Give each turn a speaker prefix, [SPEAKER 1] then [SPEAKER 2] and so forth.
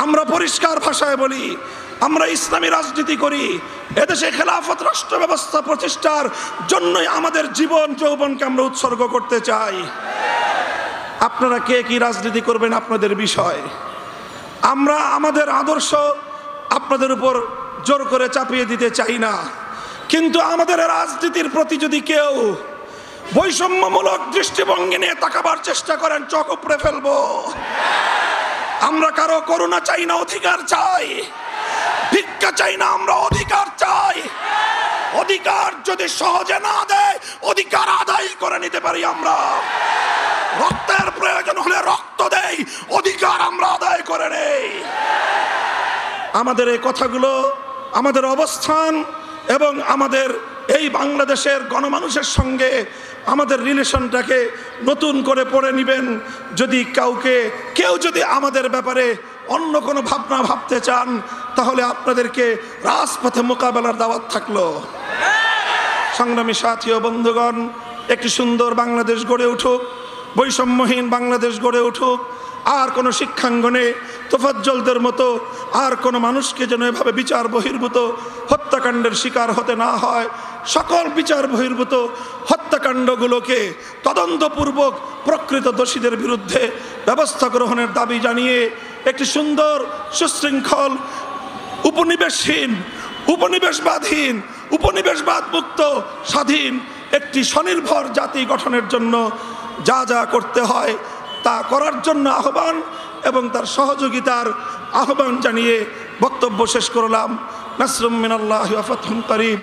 [SPEAKER 1] আমরা পরিষ্কার ভাষায় বলি, আমরা ইসলামী রাজনীতি করি। এদেশে খেলাফত রাষ্ট্র ব্যবস্থা প্রতিষ্ঠার জন্যই আমাদের জীবন যৌবনকে আমরা উৎসর্গ করতে চাই। আপনারা কে কি রাজনীতি করবেন আপনাদের বিষয়। আমরা আমাদের আদর্শ আপনাদের উপর জোর করে চাপিয়ে দিতে চাই না, কিন্তু আমাদের রাজনীতির প্রতি যদি কেউ বৈষম্যমূলক দৃষ্টিভঙ্গি নিয়ে তাকাবার চেষ্টা করেন, চোখ উপড়ে ফেলবো। আমরা কারো করুণা চাই না, অধিকার চাই। ভিক্ষা চাই না, আমরা অধিকার চাই। অধিকার যদি সহজে না দেয়, অধিকার আদায় করে নিতে পারি আমরা। রক্তের প্রয়োজন হলে রক্ত দেই, অধিকার আমরা আদায় করে নেই। আমাদের এই কথাগুলো, আমাদের অবস্থান এবং আমাদের এই বাংলাদেশের গণমানুষের সঙ্গে আমাদের রিলেশনটাকে নতুন করে পড়ে নেবেন। যদি কেউ যদি আমাদের ব্যাপারে অন্য কোনো ভাবনা ভাবতে চান, তাহলে আপনাদেরকে রাজপথে মোকাবেলার দাওয়াত থাকলো। সংগ্রামী সাথী ও বন্ধুগণ, একটি সুন্দর বাংলাদেশ গড়ে উঠুক, বৈষম্যহীন বাংলাদেশ গড়ে উঠুক। আর কোনো শিক্ষাঙ্গনে তোফাজ্জলদের মতো আর কোনো মানুষকে যেন এভাবে বিচার বহির্ভূত হত্যাকাণ্ডের শিকার হতে না হয়। সকল বিচার বহির্ভূত হত্যাকাণ্ডগুলোকে তদন্তপূর্বক প্রকৃত দোষীদের বিরুদ্ধে ব্যবস্থা গ্রহণের দাবি জানিয়ে একটি সুন্দর সুশৃঙ্খল উপনিবেশহীন, উপনিবেশবাদহীন, উপনিবেশবাদ মুক্ত স্বাধীন একটি স্বনির্ভর জাতি গঠনের জন্য যা যা করতে হয় তা করার জন্য আহ্বান এবং তার সহযোগিতার আহ্বান জানিয়ে বক্তব্য শেষ করলাম। নাসরুম মিনাল্লাহি ওয়া ফাতহুন করিব।